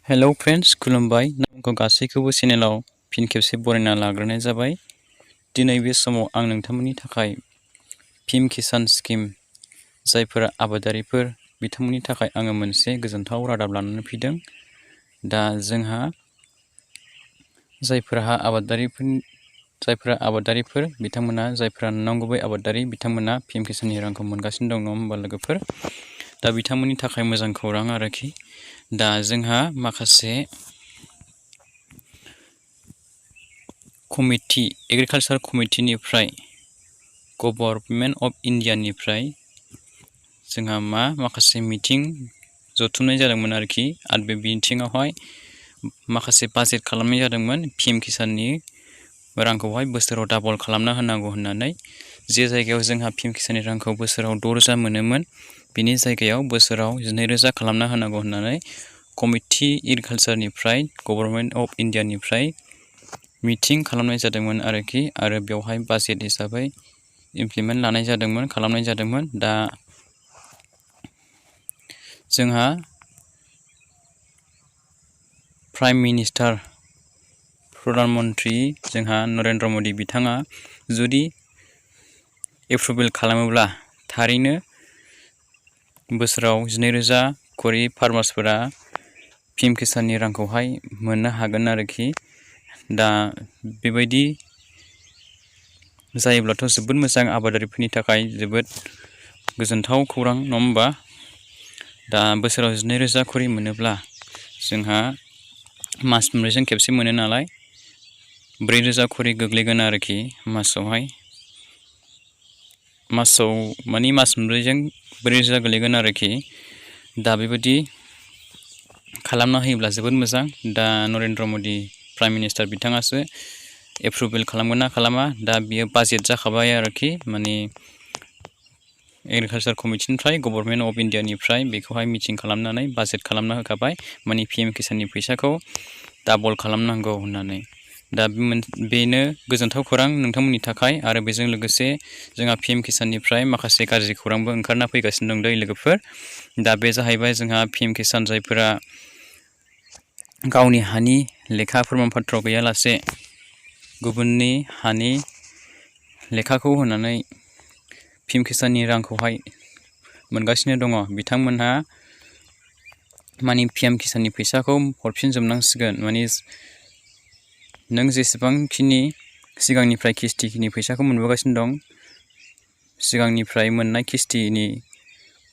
Hello friends, खुलुमबाय। नोंखौ गासैखौबो चेनेलाव फिन खेबसे बरायना लाग्रोनाय जाबाय। दिनै बे समाव आं नोंथांमोननि थाखाय पीएम किसान स्किम जायफोरा आबादारिफोर बिथांमोननि थाखाय आङो मोनसे गोजोनथाव रादाब लानानै फैदों। दा जोंहा जायफोरा आबादारिफोर बिथांमोना जायफोरा नंगुबै आबादारि बिथांमोना पीएम किसाननि रांखौ मोनगासिनो दं, नङा होमबा लोगोफोर? दा बिथांमोननि थाखाय मोजां खौरां आरोखि। दा जोंहा माखासे कमिटि एग्रिकालचार कमिटिनिफ्राय गभर्नमेन्ट अफ इन्डियानिफ्राय जोंहा माखासे मिटिं जथुमनाय जादोंमोन आरोखि। आरो बे मिटिङावहाय माखासे बाजेट खालामनाय जादोंमोन पीएम किसाननि रांखौहाय बोसोराव डाबल खालामना होनांगौ होननानै। जे जायगायाव जोंहा पीएम किसाननि रांखौ बोसोराव 6 रोजा मोनोमोन, बिनि जायगायाव बोसोराव 12 रोजा खालामना होनांगौ होननानै कमिटि एग्रिकालचारनिफ्राय गभर्नमेन्ट अफ इन्डियानिफ्राय मिटिं खालामनाय जादोंमोन आरोखि। आरो बेवहाय बाजेट हिसाबै खालामनाय जादोंमोन। दा जोंहा प्राइम मिनिस्टार प्रधान मन्त्रि जोंहा नरेन्द्र मदि बिथाङा जुदि एप्रुभेल खालामोब्ला थारैनो बोसोराव 12 रोजा खरि फार्मार्सफोरा पीएम किसाननि रांखौहाय मोननो हागोन आरोखि। दा बेबायदि जायोब्लाथ' जोबोद मोजां, आबादारिफोरनि थाखाय जोबोद गोजोनथाव खौरां, नङा होमबा? दा बोसोराव 12 रोजा खरि मोनोब्ला जोंहा मास मोनब्रैजों खेबसे मोनो नालाय 4 रोजा खरि गोग्लैगोन आरोखि मासावहाय। मास मोनब्रैजों 4 रोजा गोलैगोन आरोखि। दा बेबायदि खालामना होयोब्ला जोबोद मोजां। दा Narendra Modi prime minister बिथाङासो approval खालामगोन ना खालामा, दा बियो बाजेट जाखाबाय आरोखि। माने एग्रिकालचार कमिटिनिफ्राय गभर्नमेन्ट अफ इन्डियानिफ्राय बेखौहाय मिटिं खालामनानै बाजेट खालामना होखाबाय, माने पीएम किसाननि फैसाखौ डाबल खालामनांगौ होननानै। दा बेनो गोजोनथाव खौरां नोंथांमोननि थाखाय। आरो बेजों लोगोसे जोंहा पीएम किसाननिफ्राय माखासे गाज्रि खौरांबो ओंखारना फैगासिनो दं दै लोगोफोर। दा बे जाहैबाय जोंहा पीएम किसान जायफोरा गावनि हानि लेखा फोरमान पत्र गैयालासे गुबुननि हानि लेखाखौ होनानै पीएम किसाननि रांखौहाय मोनगासिनो दङ, बिथांमोनहा माने पीएम किसाननि फैसाखौ हरफिनजोबनांसिगोन। माने नों जेसेबांखिनि सिगांनिफ्राय किस्तिनि फैसाखौ मोनबोगासिनो दं, सिगांनिफ्राय मोननाय किस्तिनि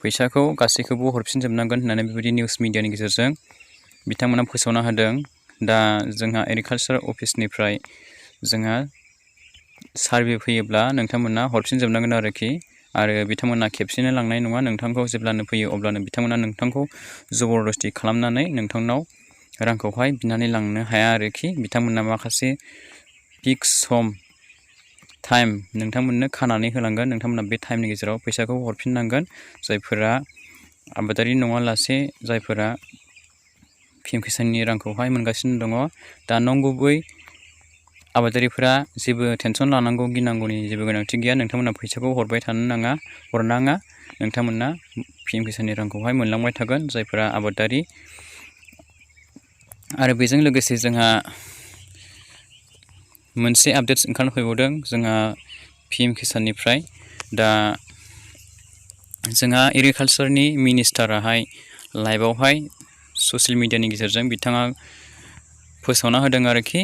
फैसाखौ गासैखौबो हरफिनजोबनांगोन होननानै बेबायदि निउस मिडियानि गेजेरजों बिथांमोना फोसावना होदों। दा जोंहा एग्रिकालचार अफिसनिफ्राय जोंहा सार्भे फैयोब्ला नोंथांमोना हरफिनजोबनांगोन आरोखि। आरो बिथांमोना खेबसेनो लांनाय नङा, नोंथांखौ जेब्लानो फैयो अब्लानो बिथांमोना नोंथांखौ जबरदस्ति खालामनानै नोंथांनाव रांखौहाय बिनानै लांनो हाया आरोखि। बिथांमोना माखासे फिक्स सम टाइम नोंथांमोननो खानानै होलांगोन। नोंथांमोना बे टाइमनि गेजेराव फैसाखौ हरफिननांगोन। जायफोरा आबादारि नङालासे जायफोरा पीएम किसाननि रांखौहाय मोनगासिनो दङ, दा नंगुबै आबादारिफोरा जेबो टेनसन लानांगौ गिनांगौनि जेबो गोनांथि गैया। नोंथांमोना फैसाखौ हरनाङा। नोंथांमोना पीएम किसाननि रांखौहाय मोनलांबाय थागोन जायफोरा आबादारि। आरो बेजों लोगोसे जोंहा मोनसे आपडेट्स ओंखारना फैबावदों जोंहा पीएम किसाननिफ्राय। दा जोंहा एग्रिकालचारनि मिनिस्टाराहाय लाइभआवहाय ससियेल मिडियानि गेजेरजों बिथाङा फोसावना होदों आरोखि।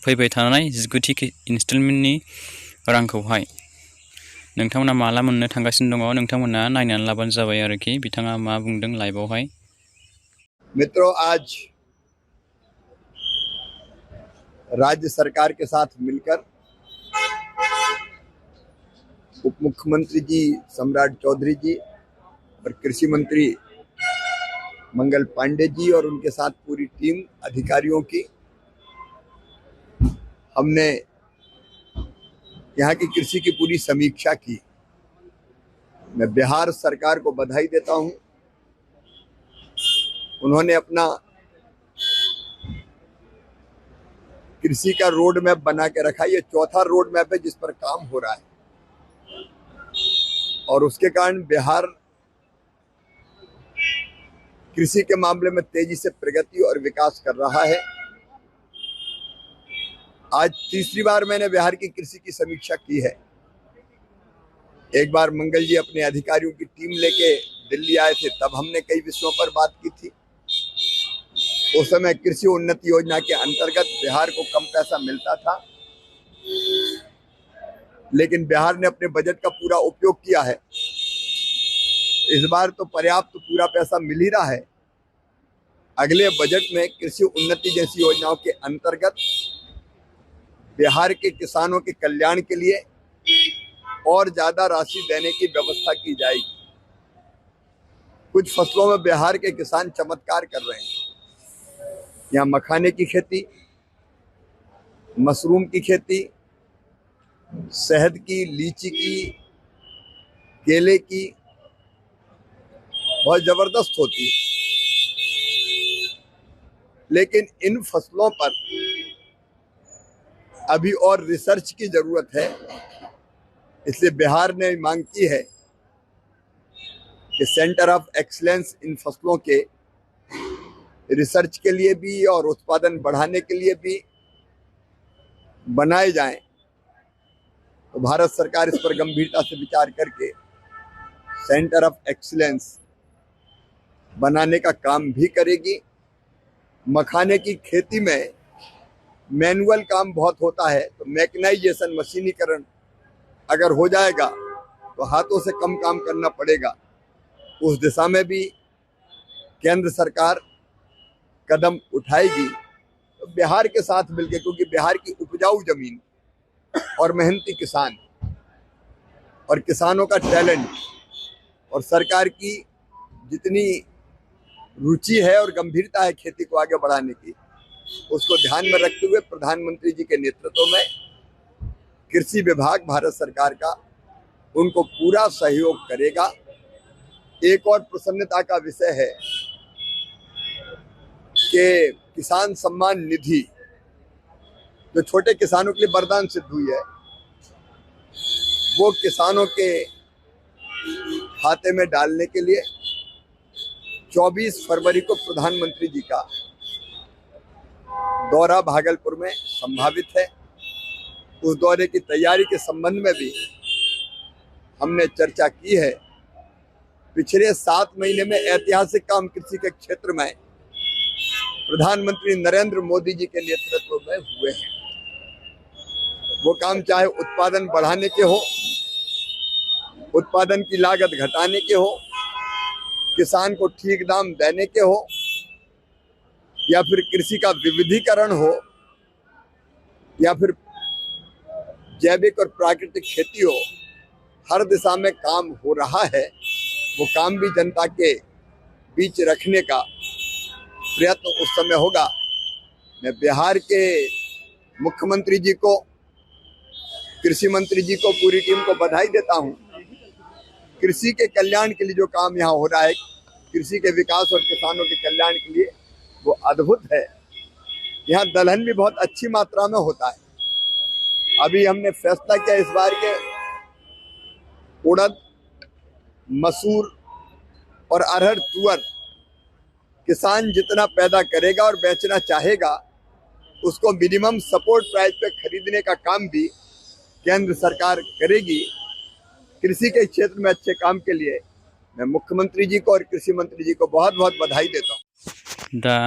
फैबाय थानाय 19थि इनस्टलमेन्टनि रांखौहाय नोंथांमोना माला मोननो थांगासिनो दङ, नोंथांमोना नायनानै लाबानो जाबाय आरोखि। बिथाङा मा बुंदों लाइभआवहाय। मित्रों, आज राज्य सरकार के साथ मिलकर उप मुख्यमंत्री जी सम्राट चौधरी जी और कृषि मंत्री मंगल पांडे जी और उनके साथ पूरी टीम अधिकारियों की हमने यहाँ की कृषि की पूरी समीक्षा की। मैं बिहार सरकार को बधाई देता हूँ। उन्होंने अपना कृषि का रोड मैप बना के रखा। ये चौथा रोड मैप है जिस पर काम हो रहा है और उसके कारण बिहार कृषि के मामले में तेजी से प्रगति और विकास कर रहा है। आज तीसरी बार मैंने बिहार की कृषि की समीक्षा की है। एक बार मंगल जी अपने अधिकारियों की टीम लेके दिल्ली आए थे, तब हमने कई विषयों पर बात की थी। उस समय कृषि उन्नति योजना के अंतर्गत बिहार को कम पैसा मिलता था, लेकिन बिहार ने अपने बजट का पूरा उपयोग किया है। इस बार तो पर्याप्त पूरा पैसा मिल ही रहा है। अगले बजट में कृषि उन्नति जैसी योजनाओं के अंतर्गत बिहार के किसानों के कल्याण के लिए और ज्यादा राशि देने की व्यवस्था की जाएगी। कुछ फसलों में बिहार के किसान चमत्कार कर रहे हैं। यहाँ मखाने की खेती, मशरूम की खेती, शहद की, लीची की, केले की बहुत जबरदस्त होती है। लेकिन इन फसलों पर अभी और रिसर्च की जरूरत है। इसलिए बिहार ने मांग की है कि सेंटर ऑफ एक्सीलेंस इन फसलों के रिसर्च के लिए भी और उत्पादन बढ़ाने के लिए भी बनाए जाएं। तो भारत सरकार इस पर गंभीरता से विचार करके सेंटर ऑफ एक्सीलेंस बनाने का काम भी करेगी। मखाने की खेती में मैनुअल काम बहुत होता है, तो मैकेनाइजेशन, मशीनीकरण अगर हो जाएगा तो हाथों से कम काम करना पड़ेगा। उस दिशा में भी केंद्र सरकार कदम उठाएगी। तो बिहार के साथ मिलकर, क्योंकि बिहार की उपजाऊ जमीन और मेहनती किसान और किसानों का टैलेंट और सरकार की जितनी रुचि है और गंभीरता है खेती को आगे बढ़ाने की, उसको ध्यान में रखते हुए प्रधानमंत्री जी के नेतृत्व में कृषि विभाग भारत सरकार का उनको पूरा सहयोग करेगा। एक और प्रसन्नता का विषय है कि किसान सम्मान निधि जो छोटे किसानों के लिए वरदान सिद्ध हुई है, वो किसानों के खाते में डालने के लिए 24 फरवरी को प्रधानमंत्री जी का दौरा भागलपुर में संभावित है। उस दौरे की तैयारी के संबंध में भी हमने चर्चा की है। पिछले 7 महीने में ऐतिहासिक काम कृषि के क्षेत्र में प्रधानमंत्री नरेंद्र मोदी जी के नेतृत्व में हुए हैं। वो काम चाहे उत्पादन बढ़ाने के हो, उत्पादन की लागत घटाने के हो, किसान को ठीक दाम देने के हो, या फिर कृषि का विविधीकरण हो, या फिर जैविक और प्राकृतिक खेती हो, हर दिशा में काम हो रहा है। वो काम भी जनता के बीच रखने का प्रयत्न उस समय होगा। मैं बिहार के मुख्यमंत्री जी को, कृषि मंत्री जी को, पूरी टीम को बधाई देता हूं। कृषि के कल्याण के लिए जो काम यहाँ हो रहा है, कृषि के विकास और किसानों के कल्याण के लिए, वो अद्भुत है। यहाँ दलहन भी बहुत अच्छी मात्रा में होता है। अभी हमने फैसला किया इस बार के उड़द, मसूर और अरहर, तुअर किसान जितना पैदा करेगा और बेचना चाहेगा, उसको मिनिमम सपोर्ट प्राइस पे खरीदने का काम भी केंद्र सरकार करेगी। कृषि के क्षेत्र में अच्छे काम के लिए मैं मुख्यमंत्री जी को और कृषि मंत्री जी को बहुत बहुत बधाई देता हूँ। दा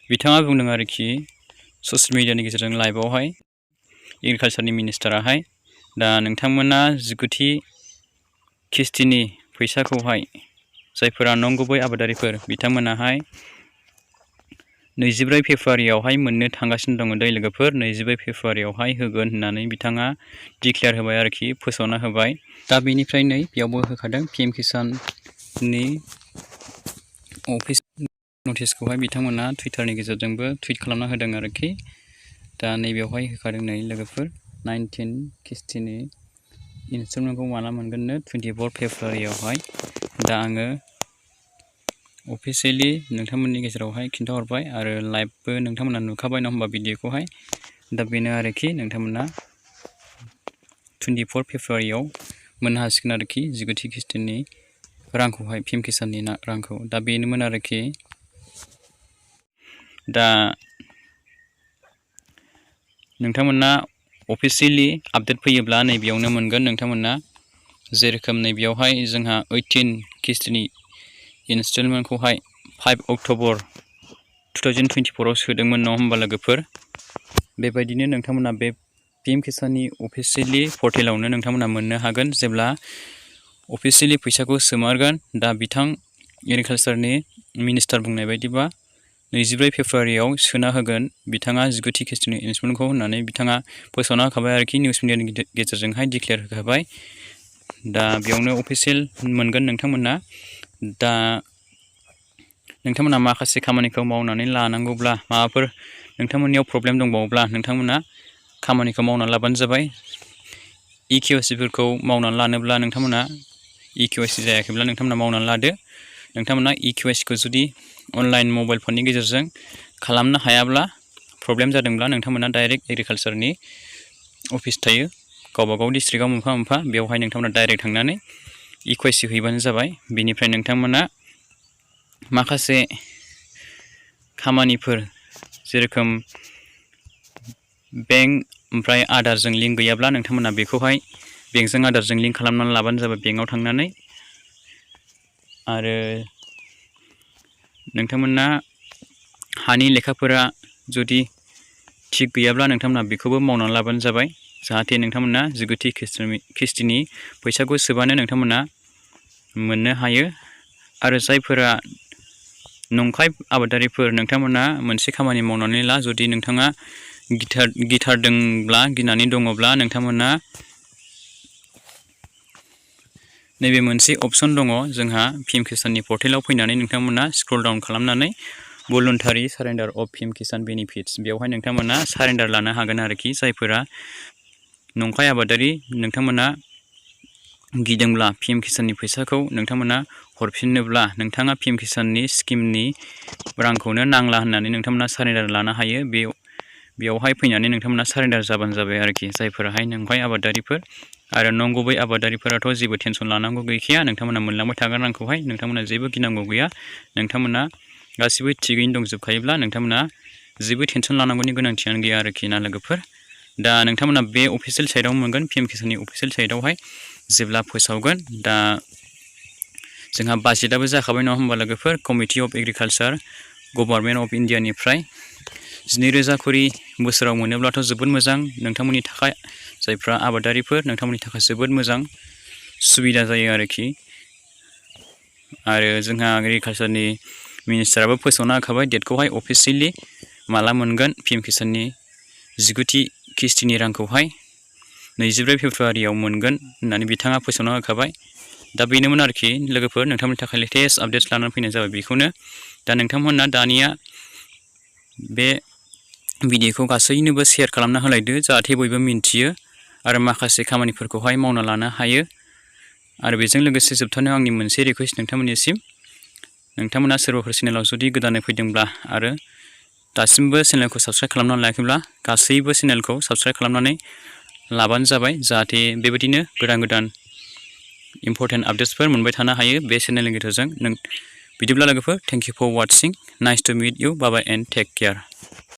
बिथाङा बुंदों आरोखि ससियेल मिडियानि गेजेरजों लाइभआवहाय एग्रिकालचारनि मिनिस्टाराहाय दा नोंथांमोना जिगुथि किस्तिनि फैसाखौहाय जायफोरा नंगुबै आबादारिफोर बिथांमोनाहाय 24 फेब्रुवारियावहाय मोननो थांगासिनो दङ। दै लोगोफोर 24 फेब्रुवारियावहाय होगोन होननानै बिथाङा डिक्लेयार होबाय आरोखि, फोसावना होबाय। दा बेनिफ्राय नै बेयावबो होखादों पीएम किसाननि अफिस नटिसखौहाय बिथांमोना टुइटारनि गेजेरजोंबो टुइट खालामना होदों आरोखि। दा नैबेयावहाय होखादों नै लोगोफोर 19 किस्तिनि इनस्टलमेन्टखौ माला मोनगोननो 24 फेब्रुवारियावहाय। दा आङो अफिसियेलि नोंथांमोननि गेजेरावहाय खिन्थाहरबाय आरो लाइभबो नोंथांमोना नुखाबाय नङा होमबा भिडिअखौहाय। दा बेनो आरोखि, नोंथांमोना 24 फेब्रुवारियाव मोननो हासिगोन आरोखि जिगुथि किस्तिनि रांखौहाय पि एम किसाननि रांखौ दा बेनोमोन आरोखि। दा नोंथांमोना अफिसियेलि आपडेट फैयोब्ला नैबेयावनो मोनगोन नोंथांमोना जेरोखोम नैबेयावहाय जोंहा 18 किस्तिनि इनस्टलमेन्टखौहाय 5 अक्ट'बर 2024 आव सोदोंमोन नङा होमबा लोगोफोर। बेबायदिनो नोंथांमोना बे पि एम किसाननि अफिसियेलि पर्टेलावनो नोंथांमोना मोननो हागोन जेब्ला अफिसियेलि फैसाखौ सोमारगोन। दा बिथां एग्रिकालसारनि मिनिस्टार बुंनाय बायदिबा 24 फेब्रुवारियाव सोना होगोन बिथाङा 19 किस्तिनि इनस्टलमेन्टखौ होननानै बिथाङा फोसावना होखाबाय आरोखि निउस मिडियानि गेजेरजोंहाय डिक्लेयार होखाबाय। दा बेयावनो अफिसियेल मोनगोन नोंथांमोना। दा नोंथांमोना माखासे खामानिखौ मावनानै लानांगौब्ला माबाफोर नोंथांमोननियाव प्रब्लेम दंबावोब्ला नोंथांमोना खामानिखौ मावनानै लाबानो जाबाय। EKYCफोरखौ मावनानै लानोब्ला नोंथांमोना EKYC जायाखैब्ला नोंथांमोना मावनानै लादो। नोंथांमोना EKYCखौ जुदि अनलाइन मबाइल फननि गेजेरजों खालामनो हायाब्ला प्रब्लेम जादोंब्ला नोंथांमोना डाइरेक्ट एग्रिकालसारनि अफिस थायो गावबागाव डिस्ट्रिक्टआव मोनफा मोनफा बेवहाय नोंथांमोना डाइरेक्ट थांनानै EKYC हैबानो जाबाय। बेनिफ्राय नोंथांमोना माखासे खामानिफोर जेरोखोम बेंक ओमफ्राय आधारजों लिंक गैयाब्ला नोंथांमोना बेखौहाय बेंकजों आधारजों लिंक खालामनानै लाबानो जाबाय बेंकआव थांनानै। आरो नोंथांमोना हानि लेखाफोरा जुदि थिग गैयाब्ला नोंथांमोना बेखौबो मावनानै लाबानो जाबाय जाहाथे नोंथांमोना 19 किस्तिनि फैसाखौ सोबानो नोंथांमोना मोननो हायो। आरो जायफोरा नंखाय आबादारिफोर नोंथांमोना मोनसे खामानि मावनानै ला जुदि नोंथाङा गिथारदोंब्ला गिनानै दङब्ला नोंथांमोना नैबे मोनसे अपसन दङ जोंहा पि एम किसाननि पर्टेलाव फैनानै नोंथांमोना स्क्रल डाउन खालामनानै भलुन्टारि surrender of P M Kisan benefits बेवहाय नोंथांमोना सारेन्डार लानो हागोन आरोखि। जायफोरा नंखाय आबादारि नोंथांमोना गिदोंब्ला पि एम किसाननि फैसाखौ नोंथांमोना हरफिननोब्ला नोंथाङा पि एम किसाननि स्किमनि रांखौनो नांला होननानै नोंथांमोना सारेन्डार लानो हायो। बेयावहाय फैनानै नोंथांमोना सारेन्डार जाबानो जाबाय आरोखि। जायफोराहाय नंखाय आबादारिफोर आरो नंगुबै आबादारिफोराथ' जेबो टेनसन लानांगौ गैखाया नोंथांमोना मोनलांबाय थागोन रांखौहाय नोंथांमोना जेबो गिनांगौ गैया। नोंथांमोना गासिबो थिगैनो दंजोबखायोब्ला नोंथांमोना जेबो टेनसन लानांगौनि गोनांथियानो गैया आरोखि ना लोगोफोर। दा नोंथांमोना बे अफिसियेल साइटआव मोनगोन पि एम किसाननि अफिसियेल साइटआवहाय जेब्ला फोसावगोन। दा जोंहा बाजेटआबो जाखाबाय नङा होमबा लोगोफोर। Committee of agriculture government of इन्डियानिफ्राय 12,000 करि बोसोराव मोनोब्लाथ' जोबोद मोजां नोंथांमोननि थाखाय। जायफ्रा आबादारिफोर नोंथांमोननि थाखाय जोबोद मोजां सुबिदा जायो आरोखि। आरो जोंहा एग्रिकालसारनि मिनिस्टाराबो फोसावना होखाबाय डेटखौहाय अफिसियेलि माला मोनगोन पि एम किसाननि 19 किस्तिनि रांखौहाय 24 फेब्रुवारियाव मोनगोन होननानै बिथाङा फोसावना होखाबाय। दा बेनोमोन आरोखि लोगोफोर नोंथांमोननि थाखाय लेटेस्ट आपडेट्स लानानै फैनाय जाबाय बेखौनो। दा नोंथांमोना दानिया बे भिडिअखौ गासैनोबो शेयार खालामना होलायदो जाहाथे बयबो मिन्थियो आरो माखासे खामानिफोरखौहाय मावना लानो हायो। आरो बेजों लोगोसे जोबथारनायाव आंनि मोनसे रिकुवेस्ट नोंथांमोननिसिम नोंथांमोना सोरबाफोर चेनेलाव जुदि गोदानै फैदोंब्ला आरो दासिमबो चेनेलखौ साबस्क्राइब खालामनानै लायाखैब्ला गासैबो चेनेलखौ साबस्क्राइब खालामनानै लाबानो जाबाय जाहाथे बेबायदिनो गोदान गोदान इम्पर्टेन्ट आपडेट्सफोर मोनबाय थानो हायो बे चेनेलनि गेजेरजों। बिदिब्ला लोगोफोर thank you for watching nice to meet you bye bye and take care.